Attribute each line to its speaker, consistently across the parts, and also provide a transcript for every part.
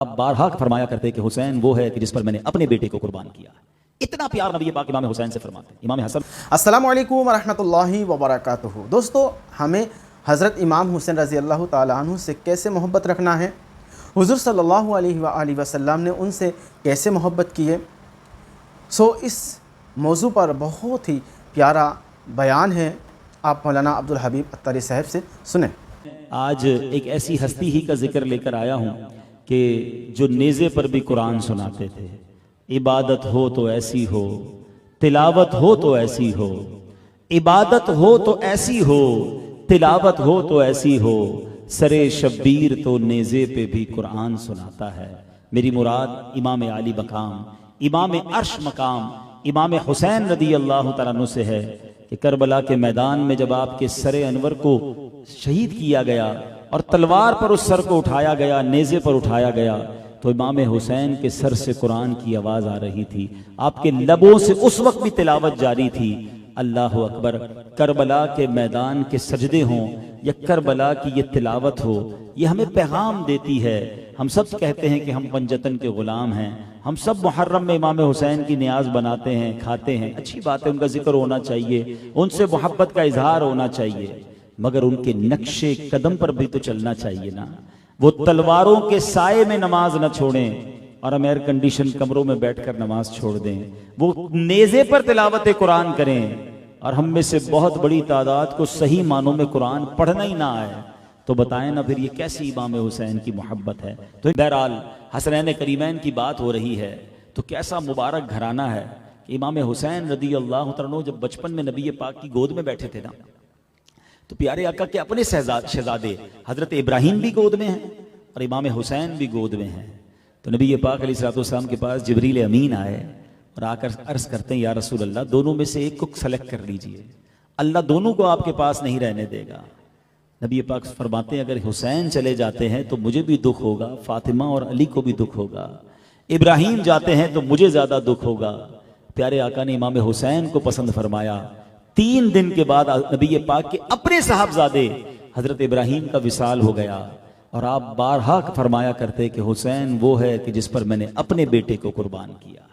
Speaker 1: आप बारहा फरमाया करते कि हुसैन वो है कि जिस पर मैंने अपने बेटे को कुर्बान किया। इतना प्यार नबी पाक इमाम हुसैन से फरमाते। इमाम हसन।
Speaker 2: अस्सलामु अलैकुम वरहमतुल्लाहि वबरकातुहू। दोस्तों, हमें हज़रत इमाम हुसैन रज़ी अल्लाह ताला अन्हु से कैसे मोहब्बत रखना है, हुज़ूर सल्लल्लाहु अलैहि वसल्लम ने उनसे कैसे मोहब्बत की है, इस मौजू पर बहुत ही प्यारा बयान है। आप मौलाना अब्दुल हबीब अत्तारी साहब से सुने।
Speaker 1: आज एक ऐसी हस्ती ही का जिक्र लेकर आया हूँ कि जो नेज़े पर भी कुरान सुनाते थे। इबादत हो तो ऐसी हो, तिलावत हो तो ऐसी हो, इबादत हो तो ऐसी हो, तिलावत हो तो ऐसी हो, सरे शब्बीर तो नेज़े पे भी कुरान सुनाता है। मेरी मुराद इमाम आली मकाम, इमाम अर्श मकाम, इमाम हुसैन रदी अल्लाह तआला अन्हु से है कि करबला के मैदान में जब आपके सरे अनवर को शहीद किया गया और तलवार पर उस सर को उठाया गया, नेज़े पर उठाया गया, तो इमाम हुसैन के सर से कुरान की आवाज़ आ रही थी। आपके लबों से उस वक्त भी तिलावत जारी थी। अल्लाह अकबर। करबला के मैदान के सजदे हों या करबला की ये तिलावत हो, ये हमें पैगाम देती है। हम सब कहते हैं कि हम पंजतन के ग़ुलाम हैं, हम सब मुहर्रम में इमाम हुसैन की नियाज बनाते हैं, खाते हैं, अच्छी बात है, उनका जिक्र होना चाहिए, उनसे मोहब्बत का इजहार होना चाहिए, मगर उनके नक्शे कदम पर भी तो चलना चाहिए ना। वो तलवारों के साए में नमाज न छोड़ें और हम एयर कंडीशन कमरों में बैठकर नमाज छोड़ दें। वो नेज़े पर तिलावत कुरान करें और हम में से बहुत बड़ी तादाद को सही मानों में कुरान पढ़ना ही ना आए, तो बताएं ना फिर ये कैसी इमाम हुसैन की मोहब्बत है। तो बहरहाल हसनैन करीमैन की बात हो रही है, तो कैसा मुबारक घराना है कि इमाम हुसैन रदी अल्लाह तआला अन्हु जब बचपन में नबी पाक की गोद में बैठे थे ना, तो प्यारे आका के अपने शहजादे हजरत इब्राहिम भी गोद में हैं और इमाम हुसैन भी गोद में हैं। तो नबी पाक अलैहिस्सलाम के पास जिब्रील अमीन आए और आकर अर्ज करते हैं, या रसूल अल्लाह, दोनों में से एक को सेलेक्ट कर लीजिए, अल्लाह दोनों को आपके पास नहीं रहने देगा। नबी पाक फरमाते हैं, अगर हुसैन चले जाते हैं तो मुझे भी दुख होगा, फातिमा और अली को भी दुख होगा, इब्राहिम जाते हैं तो मुझे ज्यादा दुख होगा। प्यारे आका ने इमाम हुसैन को पसंद फरमाया। 3 दिन के बाद नबी पाक के अपने साहबजादे हजरत इब्राहिम का विसाल हो गया और आप बारहा फरमाया करते कि हुसैन वो है कि जिस पर मैंने अपने बेटे को कुर्बान किया।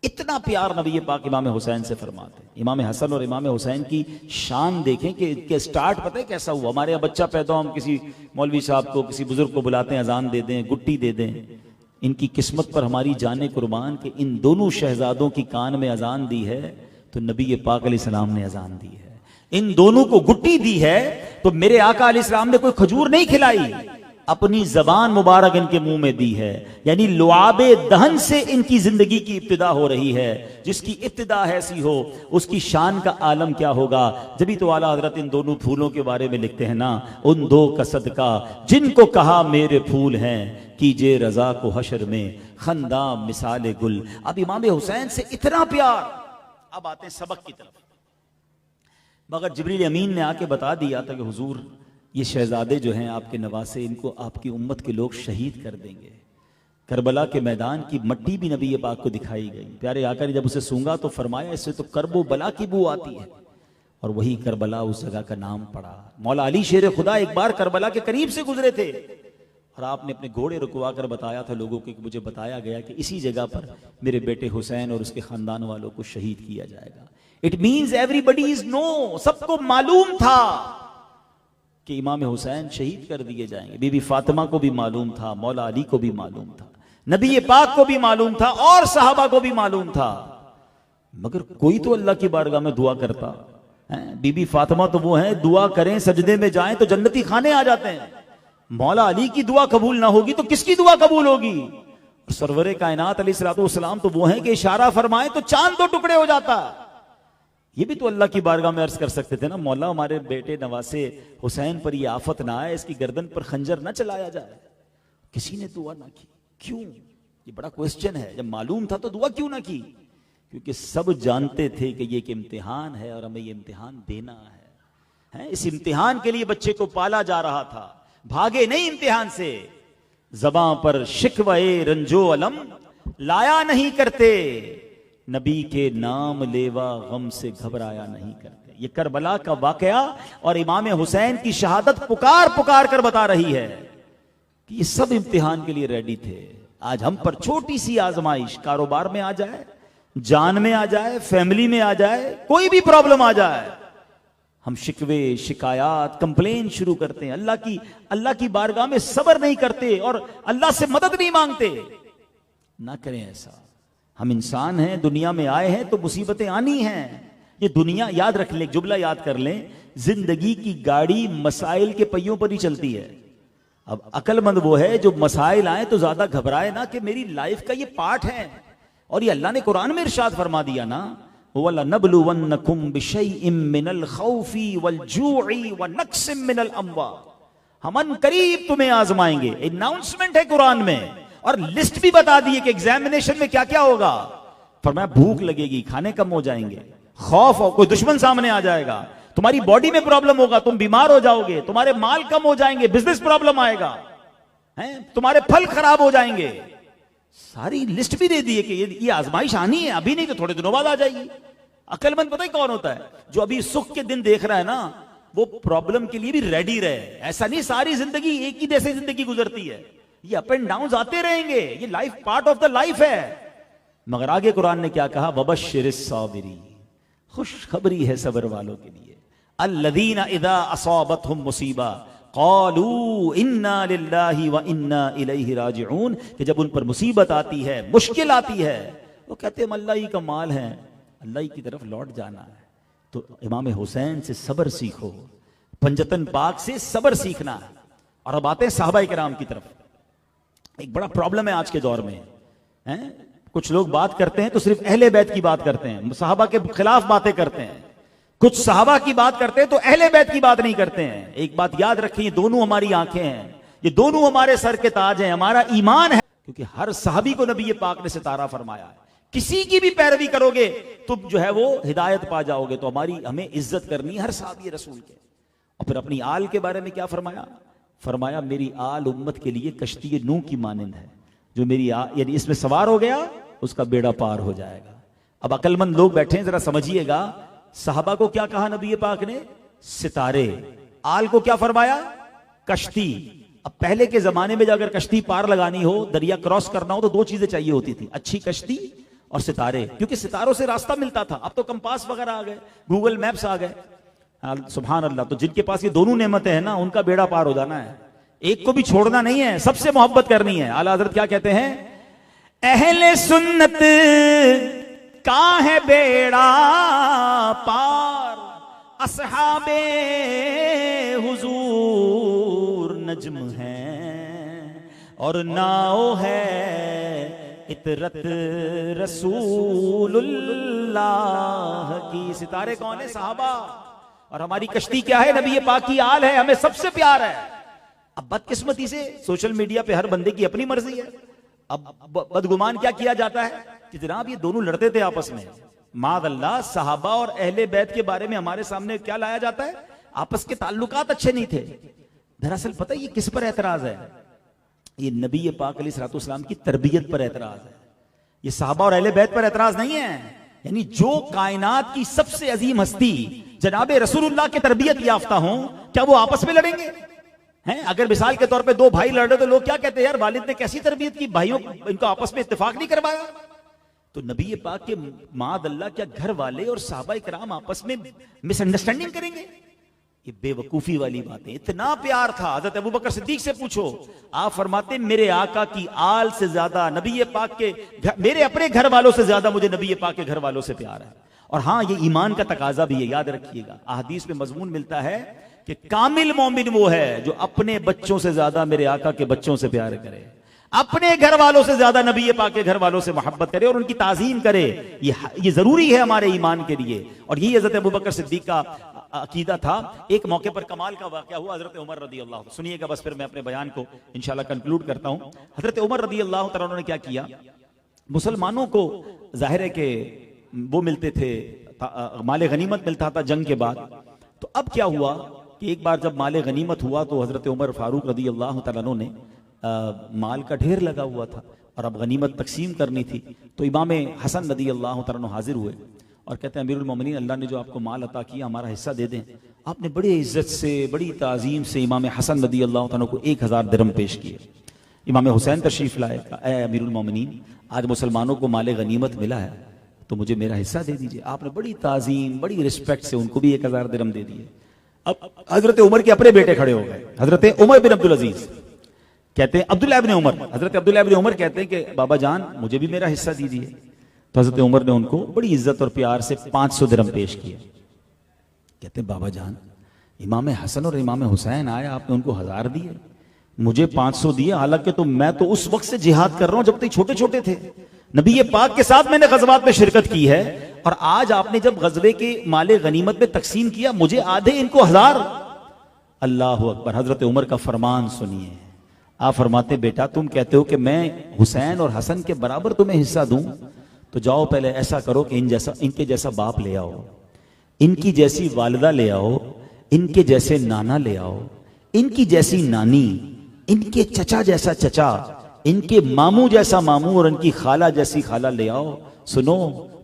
Speaker 1: इतना प्यार नबी पाक इमाम हुसैन से फरमाते। इमाम हसन और इमाम हुसैन की शान देखें कि इनके स्टार्ट पता है कैसा हुआ। हमारे यहाँ बच्चा पैदा हो, हम किसी मौलवी साहब को, किसी बुजुर्ग को बुलाते हैं, अजान दे दें, गुट्टी दे दें। इनकी किस्मत पर हमारी जाने कुर्बान के इन दोनों शहजादों की कान में अजान दी है तो नबी पाक अलैहिस्सलाम ने अजान दी है। इन दोनों को गुट्टी दी है तो मेरे आका अलैहिस्सलाम ने कोई खजूर नहीं खिलाई, अपनी जबान मुबारक इनके मुंह में दी है। यानी लुआबे दहन से इनकी जिंदगी की इब्तिदा हो रही है। जिसकी इब्तिदा ऐसी हो उसकी शान का आलम क्या होगा। जब तो आला हजरत इन दोनों फूलों के बारे में लिखते हैं ना, उन दो का सदका जिनको कहा मेरे फूल हैं, कीजिए रजा को हशर में खंदा मिसाल गुल। अब इमाम हुसैन से इतना प्यार। अब आते हैं सबक की तरफ। मगर जिब्रील अमीन ने आके बता दिया था कि हुजूर, ये शहजादे जो हैं आपके नवासे, इनको आपकी उम्मत के लोग शहीद कर देंगे। करबला के मैदान की मट्टी भी नबी पाक को दिखाई गई। प्यारे आका ने जब उसे सूंघा तो फरमाया, इससे तो करबो बला की बू आती है। और वही करबला उस जगह का नाम पड़ा। मौला अली शेर खुदा एक बार करबला के करीब से गुजरे थे और आपने अपने घोड़े रुकवा कर बताया था लोगों को कि मुझे बताया गया कि इसी जगह पर मेरे बेटे हुसैन और उसके खानदान वालों को शहीद किया जाएगा। It means everybody is know, सबको मालूम था कि इमाम हुसैन शहीद कर दिए जाएंगे। बीबी फातिमा को भी मालूम था, मौला अली को भी मालूम था, नबी पाक को भी मालूम था और सहाबा को भी मालूम था। मगर कोई तो अल्लाह की बारगाह में दुआ करता है। बीबी फातिमा तो वो है, दुआ करें सजदे में जाएं तो जन्नती खाने आ जाते हैं। मौला अली की दुआ कबूल ना होगी तो किसकी दुआ कबूल होगी। सरवरे कायनात अलैहिस्सलाम तो वो हैं कि इशारा फरमाए तो चांद 2 टुकड़े हो जाता। ये भी तो अल्लाह की बारगाह में अर्ज कर सकते थे ना, मौला हमारे बेटे नवासे हुसैन पर ये आफत ना आए, इसकी गर्दन पर खंजर ना चलाया जाए। किसी ने दुआ ना की, क्यों? ये बड़ा क्वेश्चन है। जब मालूम था तो दुआ क्यों ना की? क्योंकि सब जानते थे कि ये एक इम्तिहान है और हमें ये इम्तिहान देना है। इस इम्तिहान के लिए बच्चे को पाला जा रहा था, भागे नहीं इम्तिहान से। ज़बां पर शिकवे रंजो अलम लाया नहीं करते, नबी के नाम लेवा गम से घबराया नहीं करते। ये करबला का वाकया और इमाम हुसैन की शहादत पुकार पुकार कर बता रही है कि ये सब इम्तिहान के लिए रेडी थे। आज हम पर छोटी सी आजमाइश कारोबार में आ जाए, जान में आ जाए, फैमिली में आ जाए, कोई भी प्रॉब्लम आ जाए, हम शिकवे, शिकायत, कंप्लेन शुरू करते हैं, अल्लाह की बारगाह में सब्र नहीं करते और अल्लाह से मदद नहीं मांगते। ना करें ऐसा। हम इंसान हैं, दुनिया में आए हैं तो मुसीबतें आनी हैं। ये दुनिया, याद रख लें, जुमला याद कर लें, जिंदगी की गाड़ी मसाइल के पहियों पर ही चलती है। अब अक्लमंद वो है जो मसाइल आए तो ज्यादा घबराए ना कि मेरी लाइफ का ये पार्ट है। और ये अल्लाह ने कुरान में इरशाद फरमा दिया ना, वलनबलुवन्नकुम बिशैइन मिनल खौफी वलजूई वनक्सिम मिनल अम्वाल, हम अनकरीब तुम्हें आजमाएंगे। अनाउंसमेंट है कुरान में, और लिस्ट भी बता दी है कि एग्जामिनेशन में क्या क्या होगा। फरमाया भूख लगेगी, खाने कम हो जाएंगे, खौफ हो, कोई दुश्मन सामने आ जाएगा, तुम्हारी बॉडी में प्रॉब्लम होगा, तुम बीमार हो जाओगे, तुम्हारे माल कम हो जाएंगे, बिजनेस प्रॉब्लम आएगा, तुम्हारे फल खराब हो जाएंगे। सारी लिस्ट भी दे दी है कि ये आजमाइश आनी है, अभी नहीं तो थोड़े दिनों बाद आ जाएगी। अक्लमंद पता है कौन होता है? जो अभी सुख के दिन देख रहा है ना, वो प्रॉब्लम के लिए भी रेडी रहे। ऐसा नहीं सारी जिंदगी एक ही जैसी जिंदगी गुजरती है, ये अप एंड डाउन आते रहेंगे, ये life part of the life है। मगर आगे कुरान ने क्या कहा? वबश्शिरिस साबिरीन, खुशखबरी है सब्र वालों के लिए। अल्लज़ीना इज़ा असाबतहुम मुसीबा क़ालू इन्ना लिल्लाहि व इन्ना इलैहि राजिऊन, कि जब उन पर मुसीबत आती है, मुश्किल आती है, वो कहते हैं हम अल्लाह ही का माल है, अल्लाह ही की तरफ लौट जाना है। तो इमाम हुसैन से सब्र सीखो, पंजतन पाक से सब्र सीखना है। और अब आते हैं सहाबा किराम की तरफ। एक बड़ा प्रॉब्लम है आज के दौर में, कुछ लोग बात करते हैं तो सिर्फ अहले बैत की बात करते हैं, सहाबा के खिलाफ बातें करते हैं। कुछ सहाबा की बात करते हैं तो अहले बैत की बात नहीं करते हैं। एक बात याद रखिए, ये दोनों हमारी आंखें हैं, ये दोनों हमारे सर के ताज हैं, हमारा ईमान है। क्योंकि हर सहाबी को नबी पाक ने सितारा फरमाया है। किसी की भी पैरवी करोगे तुम जो है वो हिदायत पा जाओगे। तो हमें इज्जत करनी है हर सहाबी रसूल के। और फिर अपनी आल के बारे में क्या फरमाया? फरमाया मेरी आल उम्मत के लिए कश्ती नूह की मानिंद है, जो मेरी यानी इसमें सवार हो गया उसका बेड़ा पार हो जाएगा। अब अक्लमंद लोग बैठे हैं, जरा समझिएगा, सहाबा को क्या कहा नबी पाक ने? सितारे। आल को क्या फरमाया? कश्ती। अब पहले के जमाने में अगर कश्ती पार लगानी हो, दरिया क्रॉस करना हो, तो दो चीजें चाहिए होती थी, अच्छी कश्ती और सितारे, क्योंकि सितारों से रास्ता मिलता था। अब तो कंपास वगैरह आ गए, गूगल मैप्स आ गए, सुभान अल्लाह। तो जिनके पास ये दोनों नेमतें हैं ना, उनका बेड़ा पार हो जाना है, एक को भी छोड़ना नहीं है, सबसे मोहब्बत करनी है। आला हज़रत क्या कहते हैं? अहले सुन्नत का है बेड़ा पार, असहाबे हुजूर नज्म है और नाव है इतरत रसूलुल्लाह की। सितारे कौन है? सहाबा। और हमारी कश्ती क्या है? नबी पाक की आल है, हमें सबसे प्यार है। अब बदकिस्मती से सोशल मीडिया पे हर बंदे की अपनी मर्जी है। अब बदगुमान क्या किया जाता है कि जनाब ये दोनों लड़ते थे आपस में। मादअल्लाह, सहाबा और अहले बैत के बारे में हमारे सामने क्या लाया जाता है? आपस के ताल्लुकात अच्छे नहीं थे। दरअसल पता है ये किस पर एतराज है? ये नबी पाक अलैहिस्सलाम की तरबियत पर एतराज है। ये सहाबा और अहले बैत पर एतराज नहीं है। यानी जो कायनात की सबसे अजीम हस्ती जनाबे रसूलुल्लाह की तरबियत याफ्ता हो, क्या वो आपस में लड़ेंगे? हैं? अगर मिसाल के तौर पे दो भाई लड़ रहे तो लोग क्या कहते हैं? यार वालिद ने कैसी तरबियत की, भाइयों इनको आपस में इत्तेफाक नहीं करवाया। तो नबी पाक के मादअल्लाह क्या घर वाले और सहाबा इकराम आपस में मिसअंडरस्टैंडिंग करेंगे? ये बेवकूफी वाली बातें। इतना प्यार था। हज़रत अबू बकर सिद्दीक से पूछो, आप फरमाते मेरे आका की आल से ज्यादा नबी पाक के मेरे अपने घर वालों से ज्यादा मुझे नबी पाक के घर वालों से प्यार है। और हाँ, ये ईमान का तकाजा भी है, याद रखिएगा। अहदीस में मजमून मिलता है कि कामिल मोमिन वो है जो अपने बच्चों से ज्यादा मेरे आका के बच्चों से प्यार करे, अपने घर वालों से ज्यादा नबी पाक के घर वालों से मोहब्बत करे और उनकी ताजीम करे। ये जरूरी है हमारे ईमान के लिए। और यही हजरत अबू बकर सिद्दीक का अकीदा था। एक मौके पर कमाल का वाकया हुआ। हजरत उमर रदी अल्लाह, सुनिएगा बस, फिर मैं अपने बयान को इंशाल्लाह कंक्लूड करता हूं। हजरत उमर रदी अल्लाह तआला ने क्या किया? मुसलमानों को जाहिर है कि वो मिलते थे, माले गनीमत मिलता था जंग के बाद। तो अब क्या हुआ कि एक बार जब माले गनीमत हुआ तो हजरत उमर फारूक रदी अल्लाह तआला अन्हु ने माल का ढेर लगा हुआ था और अब गनीमत तकसीम करनी थी। तो इमाम हसन रदी अल्लाह तआला अन्हु हाजिर हुए और कहते हैं अमीरुल मोमिनीन, अल्लाह ने जो आपको माल अता किया, हमारा हिस्सा दे दें। आपने बड़ी इज्जत से, बड़ी ताजीम से इमाम हसन रदी अल्लाह तआला को 1000 दिरहम पेश किए। इमाम हुसैन तशरीफ लाए, ए अमीरुल मोमिनीन, आज मुसलमानों को माले गनीमत मिला है तो मुझे मेरा हिस्सा दे दीजिए। आपने बड़ी ताजीम, बड़ी रिस्पेक्ट से उनको भी 1000 दिरहम दे दिए। अब हजरत उमर के अपने बेटे खड़े हो गए, हजरत उमर बिन अब्दुल अजीज, कहते हैं अब्दुल्लाह इब्न उमर, हजरत अब्दुल्लाह इब्न उमर कहते हैं कि बाबा जान मुझे भी मेरा हिस्सा दीजिए। तो हजरत उमर ने उनको बड़ी इज्जत और प्यार से 500 दिरहम पेश किए। कहते हैं बाबा जान, इमाम हसन और इमाम हुसैन आए, आपने उनको 1000 दिए, मुझे 500 दिए, हालांकि तो मैं तो उस वक्त से जिहाद कर रहा हूं जब तक छोटे छोटे थे, नबी ये पाक के साथ मैंने गजवात में शिरकत की है, और आज आपने जब गजवे के माले गनीमत में तकसीम किया, मुझे आधे, इनको 1000। अल्लाह अकबर। हजरत उमर का फरमान सुनिए, आप फरमाते बेटा तुम कहते हो कि मैं हुसैन और हसन के बराबर तुम्हें हिस्सा दूं, तो जाओ पहले ऐसा करो कि इनके जैसा बाप ले आओ, इनकी जैसी वालिदा ले आओ, इनके जैसे नाना ले आओ, इनकी जैसी नानी, इनके चचा जैसा चचा, इनके मामू जैसा मामू और इनकी खाला जैसी खाला ले आओ। सुनो,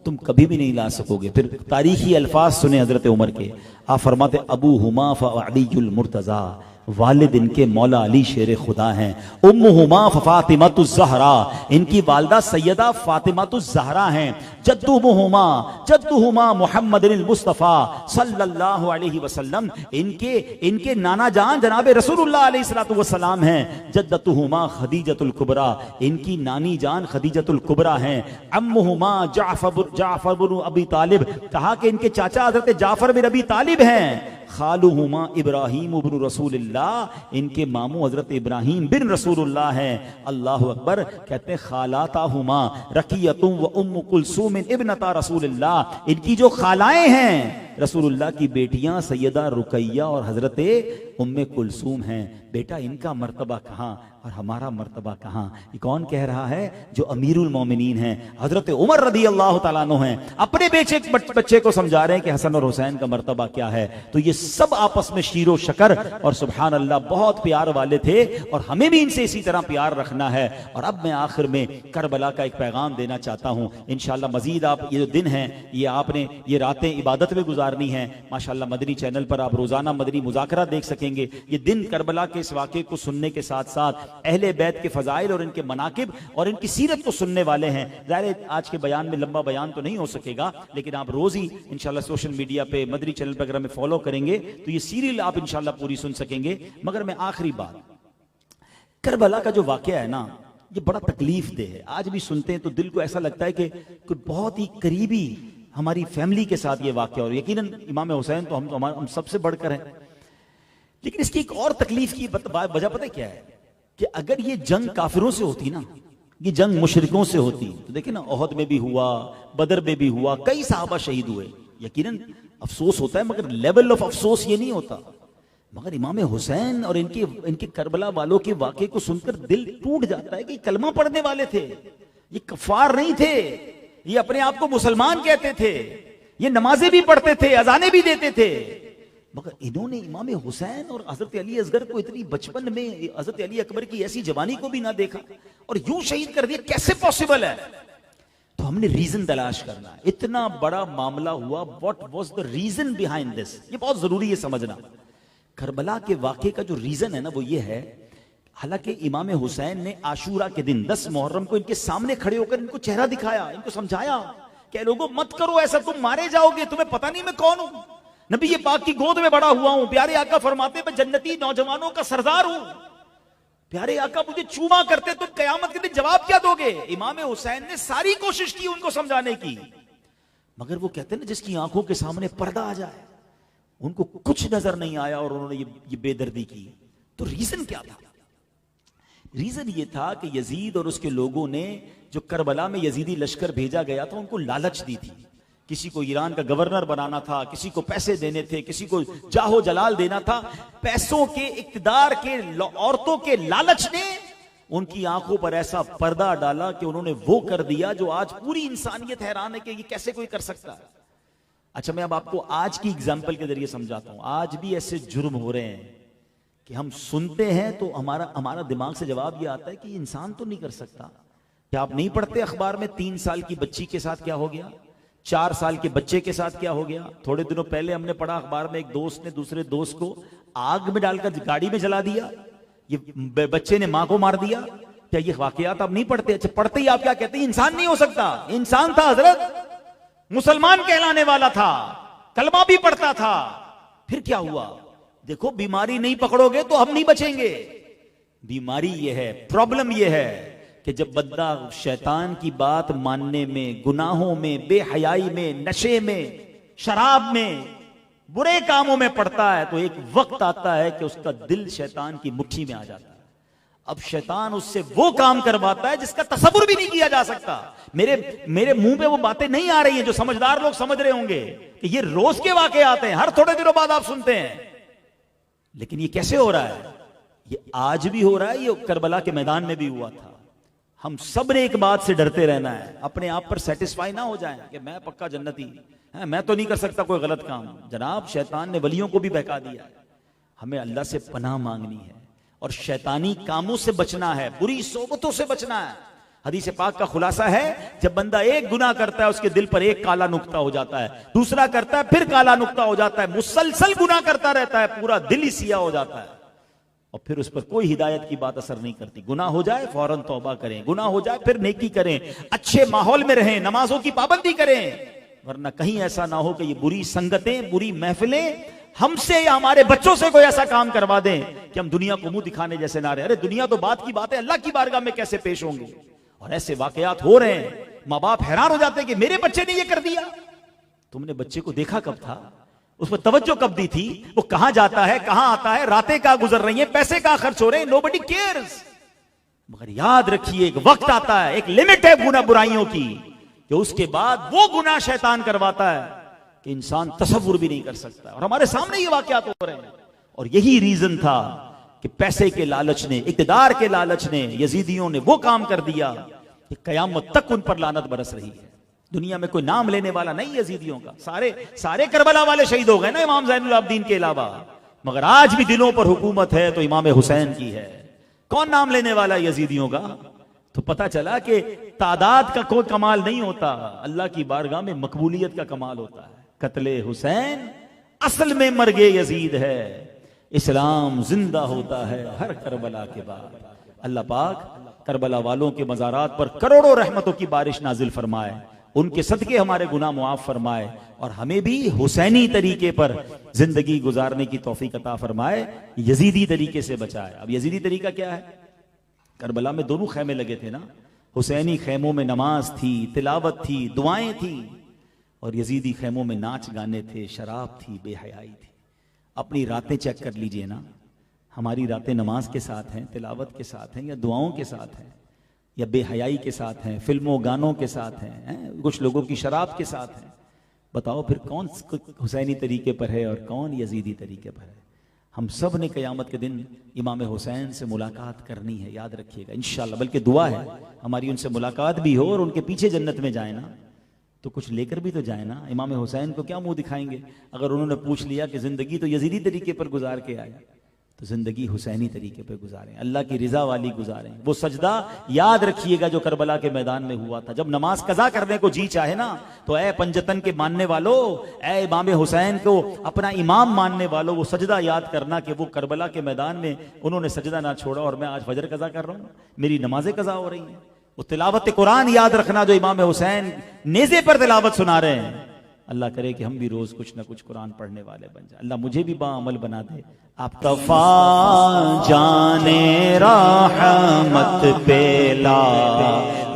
Speaker 1: तुम कभी भी नहीं ला सकोगे। फिर तारीखी अल्फाज सुने हजरत उमर के, आप फरमाते अबू हुमा फ़अलीयुल मुर्तज़ा, वालिद इनके मौला अली शेर खुदा हैं, उम्मुहुमा फ़ातिमतुज़ ज़हरा, इनकी वालदा सैयदा फ़ातिमतुज़ ज़हरा हैं, जद्दुहुमा मुहम्मदिल मुस्तफ़ा सल्लल्लाहु अलैहि वसल्लम, इनके नाना जान जनाब रसूलुल्लाह अलैहिस्सलातु वस्सलाम हैं, जद्दतुहुमा खदीजतुल कुबरा, इनकी नानी जान खदीजतुल कुबरा हैं, अम्मुहुमा जाफर बिन अबी तालिब, कहा कि इनके चाचा हज़रत जाफर बिन अबी तालिब हैं, खालुहुमा इब्राहीम बिन रसूलुल्लाह, इनके मामू हजरत इब्राहीम बिन रसूलुल्लाह हैं। अल्लाह अकबर। कहते हैं खालाताहुमा रकियतुम व उम्मु कुलसूम इब्नता रसूलुल्लाह, इनकी जो खालाएं हैं रसूलुल्लाह की बेटियां सैयदा रुकैया और हजरत उम्मे कुलसूम हैं। बेटा इनका मर्तबा कहाँ और हमारा मर्तबा कहाँ? ये कौन कह रहा है? जो अमीरुल मोमिनीन हैं, हजरत उमर रदी अल्लाह तआला अन्हु हैं, अपने बच्चे को समझा रहे हैं कि हसन और हुसैन का मर्तबा क्या है। तो ये सब आपस में शीरो शकर और सुभान अल्लाह बहुत प्यार वाले थे, और हमें भी इनसे इसी तरह प्यार रखना है। और अब मैं आखिर में करबला का एक पैगाम देना चाहता हूँ। इंशाअल्लाह मजीद आप ये जो दिन हैं, ये आपने ये रातें इबादत में गुजारनी है। माशाअल्लाह मदनी चैनल पर आप रोजाना मदनी मुज़ाकरा देख सकेंगे। ये दिन करबला के इस वाक़े को सुनने के साथ साथ अहले बैत के फजाइल और इनके मनाकिब और इनकी सीरत को सुनने वाले हैं। ज़ाहिर आज के बयान में लंबा बयान तो नहीं हो सकेगा, लेकिन आप रोज ही इंशाल्लाह सोशल मीडिया पे मदनी चैनल पर अगर हमें फॉलो करेंगे तो ये सीरियल आप इंशाल्लाह पूरी सुन सकेंगे। मगर मैं आखिरी बात, करबला का जो वाक़या है ना, ये बड़ा तकलीफ दे है। आज भी सुनते हैं तो दिल को ऐसा लगता है कि कोई बहुत ही करीबी हमारी फैमिली के साथ ये वाक़या, और यकीनन इमाम हुसैन तो हम सबसे बढ़कर हैं। लेकिन इसकी एक और तकलीफ की वजह पता है क्या है? कि अगर ये जंग काफिरों से होती ना, ये जंग मुशरिकों से होती, तो देखिए ना, ओहद में भी हुआ, बदर में भी हुआ, कई सहाबा शहीद हुए। यकीनन अफसोस होता है, मगर लेवल ऑफ अफसोस ये नहीं होता। मगर इमाम हुसैन और इनके करबला वालों के वाक़े को सुनकर दिल टूट जाता है कि कलमा पढ़ने वाले थे, ये कफार नहीं थे, ये अपने आप को मुसलमान कहते थे, ये नमाजें भी पढ़ते थे, अजानें भी देते थे। मगर इन्होंने इमाम हुसैन और हजरत अली असगर को इतनी बचपन में, हजरत अली अकबर की ऐसी जवानी को भी ना देखा और यूं शहीद कर दिया, कैसे पॉसिबल है? तो हमने रीजन तलाश करना है। इतना बड़ा मामला हुआ, what was the reason behind this? ये बहुत जरूरी है समझना। करबला के वाक़े का जो रीजन है ना, वो ये है, हालांकि इमाम हुसैन ने आशूरा के दिन 10 मुहर्रम को इनके सामने खड़े होकर इनको चेहरा दिखाया, इनको समझाया कि लोगों मत करो ऐसा, तुम मारे जाओगे, तुम्हें पता नहीं मैं कौन हूं, नबी ये पाक की गोद में बड़ा हुआ हूं, प्यारे आका फरमाते मैं जन्नती नौजवानों का सरदार हूं, प्यारे आका मुझे चूमा करते, तुम कयामत के दिन जवाब क्या दोगे? इमाम हुसैन ने सारी कोशिश की उनको समझाने की, मगर वो कहते हैं ना, जिसकी आंखों के सामने पर्दा आ जाए, उनको कुछ नजर नहीं आया और उन्होंने ये बेदर्दी की। तो रीजन क्या था? रीजन ये था कि यजीद और उसके लोगों ने जो करबला में यजीदी लश्कर भेजा गया था, उनको लालच दी थी। किसी को ईरान का गवर्नर बनाना था, किसी को पैसे देने थे, किसी को जाहो जलाल देना था। पैसों के, इक्तदार के, औरतों के लालच ने उनकी आंखों पर ऐसा पर्दा डाला कि उन्होंने वो कर दिया जो आज पूरी इंसानियत हैरान है कि ये कैसे कोई कर सकता है। अच्छा, मैं अब आपको आज की एग्जाम्पल के जरिए समझाता हूं। आज भी ऐसे जुर्म हो रहे हैं कि हम सुनते हैं तो हमारा दिमाग से जवाब ये आता है कि इंसान तो नहीं कर सकता। क्या आप नहीं पढ़ते अखबार में 3 साल की बच्ची के साथ क्या हो गया, 4 साल के बच्चे के साथ क्या हो गया? थोड़े दिनों पहले हमने पढ़ा अखबार में, एक दोस्त ने दूसरे दोस्त को आग में डालकर गाड़ी में जला दिया, ये बच्चे ने मां को मार दिया। क्या ये वाकयात आप नहीं पढ़ते? अच्छा पढ़ते ही आप क्या कहते हैं? इंसान नहीं हो सकता। इंसान था हजरत, मुसलमान कहलाने वाला था, कलमा भी पढ़ता था, फिर क्या हुआ? देखो बीमारी नहीं पकड़ोगे तो हम नहीं बचेंगे। बीमारी ये है, प्रॉब्लम ये है कि जब बंदा शैतान की बात मानने में, गुनाहों में, बेहयाई में, नशे में, शराब में, बुरे कामों में पड़ता है तो एक वक्त आता है कि उसका दिल शैतान की मुट्ठी में आ जाता है। अब शैतान उससे वो काम करवाता है जिसका तसव्वुर भी नहीं किया जा सकता। मेरे मुंह पे वो बातें नहीं आ रही हैं जो समझदार लोग समझ रहे होंगे कि ये रोज के वाकये आते हैं, हर थोड़े दिनों बाद आप सुनते हैं। लेकिन ये कैसे हो रहा है? ये आज भी हो रहा है, ये करबला के मैदान में भी हुआ था। हम सब ने एक बात से डरते रहना है, अपने आप पर सेटिस्फाई ना हो जाए कि मैं पक्का जन्नती है, मैं तो नहीं कर सकता कोई गलत काम। जनाब शैतान ने वलियों को भी बहका दिया है। हमें अल्लाह से पनाह मांगनी है और शैतानी कामों से बचना है, बुरी सोबतों से बचना है। हदीस पाक का खुलासा है, जब बंदा एक गुनाह करता है उसके दिल पर एक काला नुक्ता हो जाता है, दूसरा करता है फिर काला नुक्ता हो जाता है, मुसलसल गुनाह करता रहता है, पूरा दिल ही सिया हो जाता है और फिर उस पर कोई हिदायत की बात असर नहीं करती। गुनाह हो जाए फौरन तौबा करें, गुनाह हो जाए फिर नेकी करें, अच्छे माहौल में रहें, नमाजों की पाबंदी करें, वरना कहीं ऐसा ना हो कि ये बुरी संगतें, बुरी महफिलें हमसे या हमारे बच्चों से कोई ऐसा काम करवा दें कि हम दुनिया को मुंह दिखाने जैसे ना रहे। अरे दुनिया तो बात की बात है, अल्लाह की बारगाह में कैसे पेश होंगे? और ऐसे वाकयात हो रहे हैं, माँ बाप हैरान हो जाते हैं कि मेरे बच्चे ने ये कर दिया। तुमने बच्चे को देखा कब था? उस पर तवज्जो कब दी थी? वो कहां जाता है, कहां आता है, रातें कहां गुजर रही हैं, पैसे कहां खर्च हो रहे हैं, नोबडी केयर्स। मगर याद रखिए एक वक्त आता है, एक लिमिट है गुनाह बुराइयों की, कि उसके बाद वो गुनाह शैतान करवाता है कि इंसान तसव्वुर भी नहीं कर सकता। और हमारे सामने ये वाकयात हो रहे हैं। और यही रीजन था कि पैसे के लालच ने, इक़्तिदार के लालच ने, यजीदियों ने वो काम कर दिया कि कयामत तक उन पर लानत बरस रही है। दुनिया में कोई नाम लेने वाला नहीं यजीदियों का, सारे करबला वाले शहीद हो गए ना इमाम ज़ैनुल आबिदीन के अलावा, मगर आज भी दिलों पर हुकूमत है तो इमाम हुसैन की है। कौन नाम लेने वाला यजीदियों का? तो पता चला कि तादाद का कोई कमाल नहीं होता, अल्लाह की बारगाह में मकबूलियत का कमाल होता है। कत्ले हुसैन असल में मर्गे यजीद है, इस्लाम जिंदा होता है हर करबला के बाद। अल्लाह पाक करबला वालों के मज़ारात पर करोड़ों रहमतों की बारिश नाजिल फरमाए, उनके सदके हमारे गुनाह मुआफ फरमाए और हमें भी हुसैनी तरीके पर जिंदगी गुजारने की तौफीक अता फरमाए, यजीदी तरीके से बचाए। अब यजीदी तरीका क्या है? करबला में दोनों खैमे लगे थे ना, हुसैनी खैमों में नमाज थी, तिलावत थी, दुआएं थी, और यजीदी खैमों में नाच गाने थे, शराब थी, बेहयाई थी। अपनी रातें चेक कर लीजिए ना, हमारी रातें नमाज के साथ हैं, तिलावत के साथ हैं, या दुआओं के साथ हैं, या बेहयाई के साथ हैं, फिल्मों गानों के साथ हैं, कुछ लोगों की शराब के साथ हैं। बताओ फिर कौन हुसैनी तरीके पर है और कौन यजीदी तरीके पर है? हम सब ने क़यामत के दिन इमाम हुसैन से मुलाकात करनी है, याद रखिएगा इंशाअल्लाह। बल्कि दुआ है हमारी उनसे मुलाकात भी हो और उनके पीछे जन्नत में जाए ना, तो कुछ लेकर भी तो जाए ना। इमाम हुसैन को क्या मुंह दिखाएंगे? अगर उन्होंने पूछ लिया कि जिंदगी तो यजीदी तरीके पर गुजार के आए, तो जिंदगी हुसैनी तरीके पर गुजारें, अल्लाह की रिजा वाली गुजारें। वो सजदा याद रखिएगा जो करबला के मैदान में हुआ था, जब नमाज कजा करने को जी चाहे ना, तो ऐ पंजतन के मानने वालों, ऐ इमाम हुसैन को अपना इमाम मानने वालों, वो सजदा याद करना कि वो करबला के मैदान में उन्होंने सजदा ना छोड़ा और मैं आज फजर कजा कर रहा हूँ, मेरी नमाजें कजा हो रही हैं। वो तिलावत कुरान याद रखना जो इमाम हुसैन नेज़े पर तिलावत सुना रहे हैं। अल्लाह करे कि हम भी रोज कुछ ना कुछ कुरान पढ़ने वाले बन जाए। अल्लाह मुझे भी बाअमल बना दे। आप तफा जाने रहमत पेला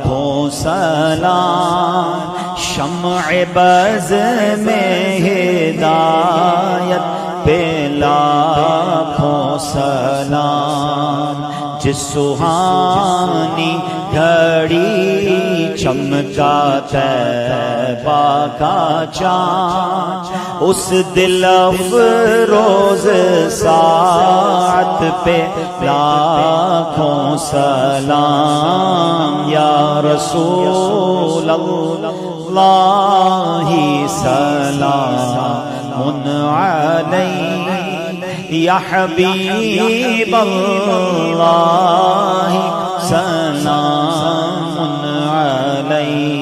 Speaker 1: हो सलाम, शम्अ बज़ में हिदायत पेला हो सलाम, जिस सुहानी घड़ी चमका तैबा का चाँद, उस दिल अफरोज साथ पे लाखों सलाम। या रसूल अल्लाह सलामुन अलैहि, या हबीब अल्लाह सलामुन अलैहि।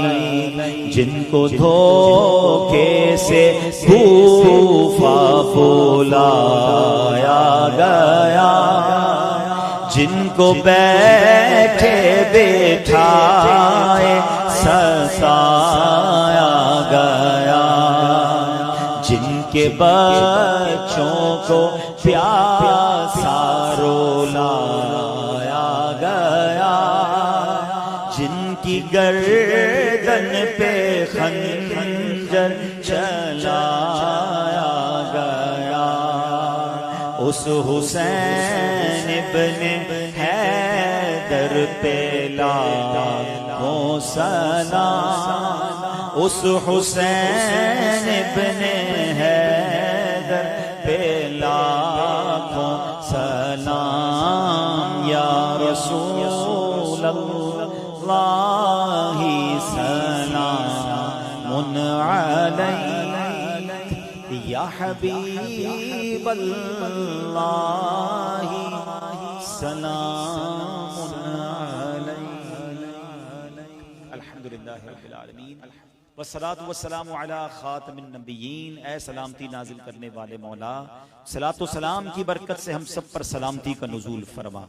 Speaker 1: जिनको धोखे से कूफा बुलाया गया, जिनको बैठे बैठाए सताया गया, जिनके बच्चों को प्यासा रुलाया गया, जिनकी गर्दन पे खंजर चलाया गया, उस हुसैन इब्ने हैदर पे लाखों सलाम, उस हुसैन इब्ने हैदर पे लाखों सलाम। या रसूल अल्लाह सलामुन अलैक, या हबीब अल्लाह सलामुन अलैक। अल्हम्दुलिल्लाह रब्बिल आलमीन वस्सलातु वस्सलामु अला खातमिन नबिय्यीन। ऐ सलामती नाजिल करने वाले मौला, सलातो सलाम की बरकत से हम सब पर सलामती का नुज़ूल फरमा।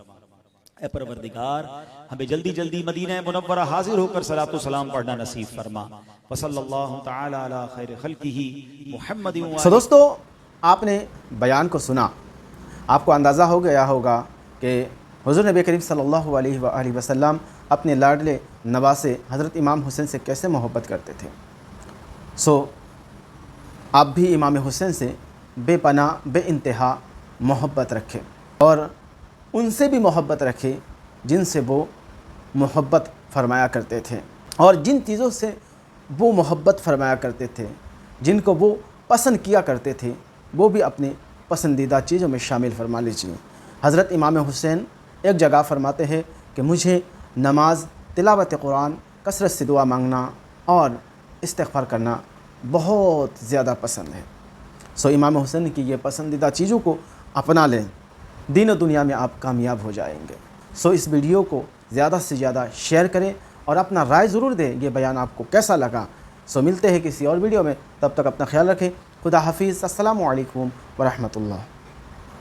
Speaker 1: ऐ परवरदिगार, हमें जल्दी जल्दी मदीना मुनव्वरा हाजिर होकर सलातो सलाम पढ़ना नसीब फरमा। वसल्लल्लाहु तआला अला खैर खल्किही मुहम्मदिन।
Speaker 2: सो दोस्तों, आपने बयान को सुना, आपको अंदाज़ा हो गया होगा कि हुज़ूर नबी करीम सल्लल्लाहु अलैहि वसल्लम अपने लाडले नवासे हज़रत इमाम हुसैन से कैसे मोहब्बत करते थे। सो आप भी इमाम हुसैन से बेपनाह बेइंतहा मोहब्बत रखें और उनसे भी मोहब्बत रखें जिनसे वो मोहब्बत फरमाया करते थे, और जिन चीज़ों से वो मोहब्बत फरमाया करते थे, जिनको वो पसंद किया करते थे, वो भी अपनी पसंदीदा चीज़ों में शामिल फरमा लीजिए। हज़रत इमाम हुसैन एक जगह फरमाते हैं कि मुझे नमाज, तिलावत कुरान, कसरत से दुआ मांगना और इस्तिग़फ़ार करना बहुत ज़्यादा पसंद है। सो इमाम हुसैन की ये पसंदीदा चीज़ों को अपना लें, दीन और दुनिया में आप कामयाब हो जाएंगे। सो इस वीडियो को ज़्यादा से ज़्यादा शेयर करें और अपना राय ज़रूर दें ये बयान आपको कैसा लगा। सो मिलते हैं किसी और वीडियो में, तब तक अपना ख्याल रखें। खुदा हाफिज़। अस्सलामु अलैकुम व रहमतुल्लाह।